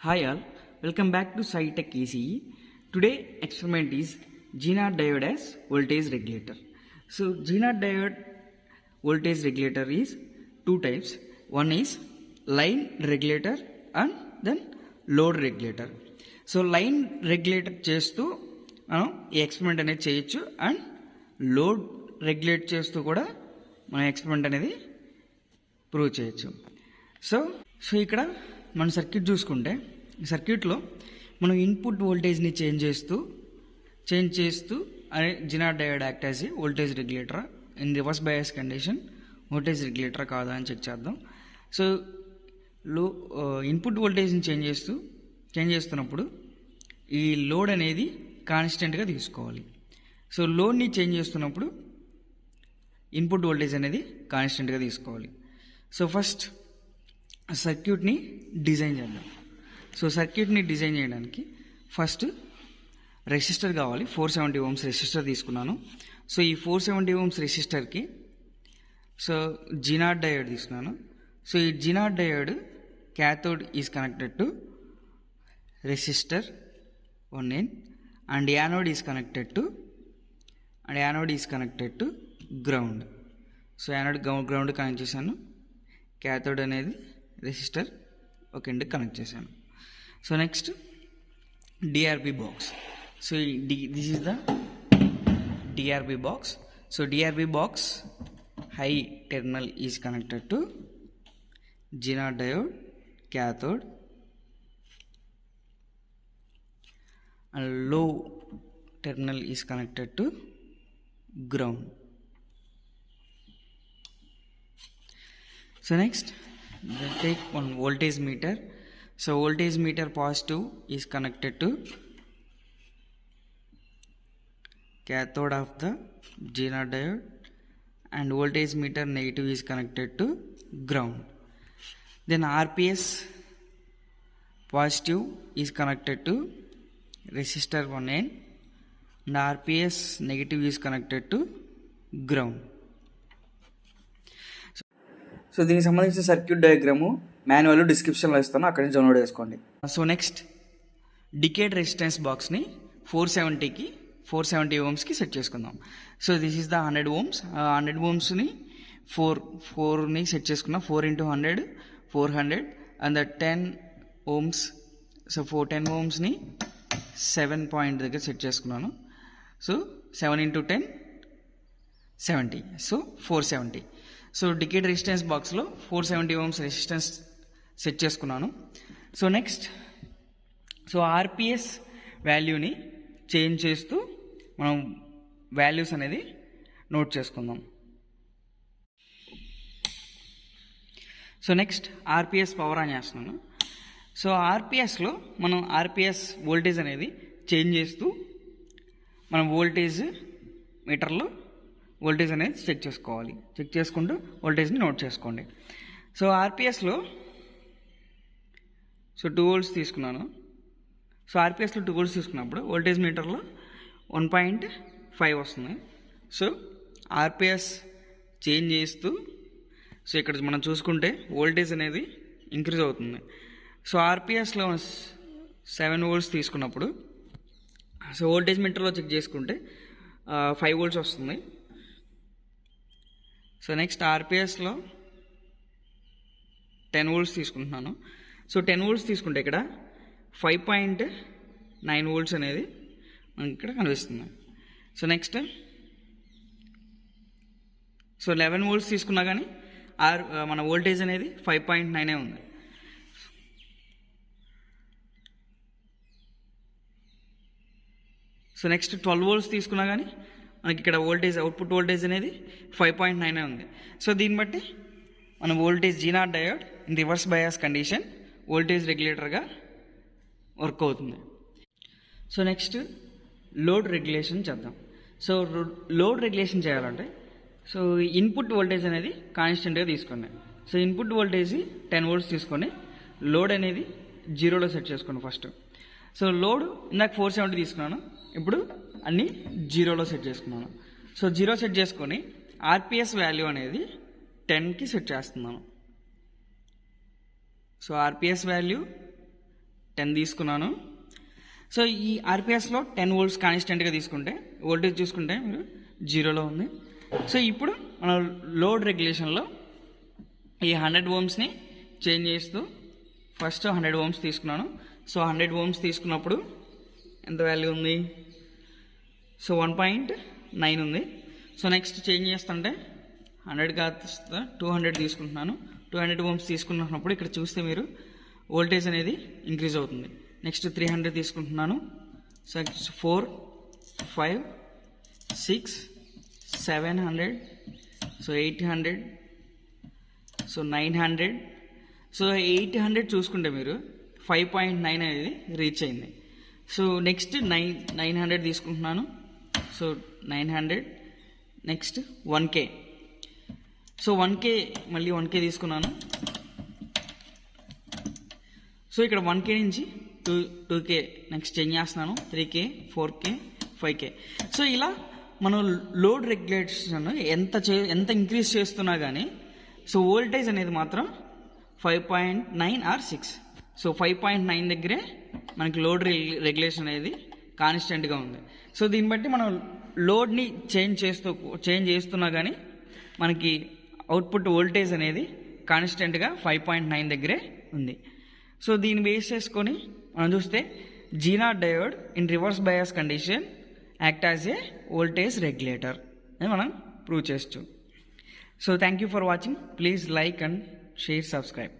Hi all, welcome back to SciTech ECE. Today experiment is G0 diode as voltage regulator. So G0 diode voltage regulator is two types. One is line regulator and then load regulator. So line regulator చేస్తూ మనం ఈ experiment అనేది చేయొచ్చు and load regulate చేస్తూ కూడా మనం experiment అనేది prove చేయొచ్చు. సో ఇక్కడ మన సర్క్యూట్ చూసుకుంటే ఈ సర్క్యూట్లో మనం ఇన్పుట్ వోల్టేజ్ని చేంజ్ చేస్తూ అనే G0 diode act as a voltage regulator in reverse bias condition voltage regulator కాదా అని చెక్ చేద్దాం. సో ఇన్పుట్ వోల్టేజ్ని చేంజ్ చేస్తున్నప్పుడు ఈ లోడ్ అనేది కాన్స్టెంట్గా తీసుకోవాలి. సో లోడ్ని చేంజ్ చేస్తున్నప్పుడు ఇన్పుట్ వోల్టేజ్ అనేది కాన్స్టెంట్గా తీసుకోవాలి. సో ఫస్ట్ సర్క్యూట్ని డిజైన్ చేద్దాం. సో సర్క్యూట్ని డిజైన్ చేయడానికి ఫస్ట్ రెసిస్టర్ కావాలి. 470 ohms రెసిస్టర్ తీసుకున్నాను. సో ఈ 470 ohms రెసిస్టర్కి సో G0 డయోడ్ తీసుకున్నాను. సో ఈ G0 diode cathode is connected to resistor 1N and anode is connected to ground. So anode ground connect చేశాను, cathode అనేది resistor ఒక end connect చేశాను. So next DRB box. So this is the DRB box. So DRB box high terminal is connected to G0 diode cathode and low terminal is connected to ground. So next we'll take one voltage meter. So voltage meter positive is connected to cathode of the G0 diode and voltage meter negative is connected to ground. Then RPS positive is connected to resistor 1N and RPS negative is connected to ground. So దీనికి సంబంధించిన circuit diagram manual డిస్క్రిప్షన్లో ఇస్తాను, అక్కడి నుంచి download చేసుకోండి. So next decade resistance బాక్స్ని 470 ohmsకి set చేసుకుందాం. So this is the 100 ohms. 100 ohmsని 4ని సెట్ చేసుకున్నాం. 4 into 100 400 and the 10 ohms. So 10 ohmsని 7 పాయింట్ దగ్గర సెట్ చేసుకున్నాను. So 7 into 10 70. So 470. So decade resistance బాక్స్లో 470 ohms రెసిస్టెన్స్ సెట్ చేసుకున్నాను. సో నెక్స్ట్ ఆర్పిఎస్ వాల్యూని చేంజ్ చేస్తూ మనం వాల్యూస్ అనేది నోట్ చేసుకుందాం. So next RPS power on చేస్తున్నాను. సో ఆర్పిఎస్లో మనం ఆర్పిఎస్ వోల్టేజ్ అనేది చేంజ్ చేస్తూ మనం వోల్టేజ్ మీటర్లో వోల్టేజ్ అనేది చెక్ చేసుకోవాలి. చెక్ చేసుకుంటూ వోల్టేజ్ని నోట్ చేసుకోండి. సో ఆర్పిఎస్లో 2 volts తీసుకున్నాను. సో ఆర్పిఎస్లో 2 volts తీసుకున్నప్పుడు వోల్టేజ్ మీటర్లో 1.5 వస్తుంది. సో ఆర్పిఎస్ చేంజ్ చేస్తూ సో ఇక్కడ మనం చూసుకుంటే వోల్టేజ్ అనేది ఇంక్రీజ్ అవుతుంది. సో ఆర్పిఎస్లో 7 volts తీసుకున్నప్పుడు సో వోల్టేజ్ మీటర్లో చెక్ చేసుకుంటే 5 volts వస్తుంది. సో నెక్స్ట్ ఆర్పిఎస్లో 10 volts తీసుకుంటున్నాను. సో 10 volts తీసుకుంటే ఇక్కడ 5.9 volts అనేది మనకి ఇక్కడ కనిపిస్తుంది. సో నెక్స్ట్ 11 volts తీసుకున్నా కానీ మన వోల్టేజ్ అనేది 5.9 ఉంది. సో నెక్స్ట్ 12 volts తీసుకున్నా కానీ మనకి ఇక్కడ వోల్టేజ్ అవుట్పుట్ వోల్టేజ్ అనేది 5.9 ఉంది. సో దీన్ని బట్టి మన voltage G0 diode in reverse bias condition voltage రెగ్యులేటర్గా వర్క్ అవుతుంది. సో నెక్స్ట్ లోడ్ రెగ్యులేషన్ చేద్దాం. సో లోడ్ రెగ్యులేషన్ చేయాలంటే సో ఇన్పుట్ వోల్టేజ్ అనేది కాన్స్టెంట్గా తీసుకోండి. సో ఇన్పుట్ వోల్టేజ్ 10 volts తీసుకొని లోడ్ అనేది 0లో సెట్ చేసుకోండి ఫస్ట్. సో లోడ్ ఇందాక 470 తీసుకున్నాను, ఇప్పుడు అన్నీ 0లో సెట్ చేసుకున్నాను. సో 0 సెట్ చేసుకొని ఆర్పిఎస్ వాల్యూ అనేది 10కి సెట్ చేస్తున్నాను. సో ఆర్పిఎస్ వాల్యూ 10 తీసుకున్నాను. సో ఈ ఆర్పిఎస్లో 10 వోల్ట్స్ కాన్స్టెంట్గా తీసుకుంటే వోల్టేజ్ చూసుకుంటే మీరు 0లో ఉంది. సో ఇప్పుడు మనం లోడ్ రెగ్యులేషన్లో ఈ 100 ఓమ్స్ని చేంజ్ చేస్తూ ఫస్ట్ 100 ఓమ్స్ తీసుకున్నాను. సో 100 ఓమ్స్ తీసుకున్నప్పుడు ఎంత వాల్యూ ఉంది? సో 1.9 ఉంది. సో నెక్స్ట్ చేంజ్ చేస్తుంటే 100 కాస్త 200 తీసుకుంటున్నాను. 200 ఓమ్స్ తీసుకున్నప్పుడు ఇక్కడ చూస్తే మీరు వోల్టేజ్ అనేది ఇంక్రీజ్ అవుతుంది. నెక్స్ట్ 300 తీసుకుంటున్నాను. So 4, 5, 6, 700, so 800, so 900. సో 800 చూసుకుంటే మీరు 5.9 అనేది రీచ్ అయింది. సో నెక్స్ట్ 900 తీసుకుంటున్నాను. So 900. Next 1K. So 1K మళ్ళీ 1K తీసుకున్నాను. సో ఇక్కడ 1K నుంచి 2K నెక్స్ట్ చేంజ్ చేస్తున్నాను. 3K, 4K, 5K. సో ఇలా మనం లోడ్ రెగ్యులేషన్ ఎంత ఇంక్రీజ్ చేస్తున్నా కానీ సో వోల్టేజ్ అనేది మాత్రం 5.9 ఆర్ 6. సో 5.9 దగ్గరే మనకి లోడ్ రెగ్యులేషన్ అనేది కాన్స్టెంట్గా ఉంది. సో దీన్ని బట్టి మనం లోడ్ని చేంజ్ చేస్తున్నా కానీ మనకి అవుట్పుట్ వోల్టేజ్ అనేది కాన్స్టెంట్గా 5.9 దగ్గరే ఉంది. సో దీన్ని బేస్ చేసుకొని మనం చూస్తే జీనా diode in reverse bias condition act as a voltage regulator అని మనం ప్రూవ్ చేయొచ్చు. So thank you for watching. Please like and share, subscribe.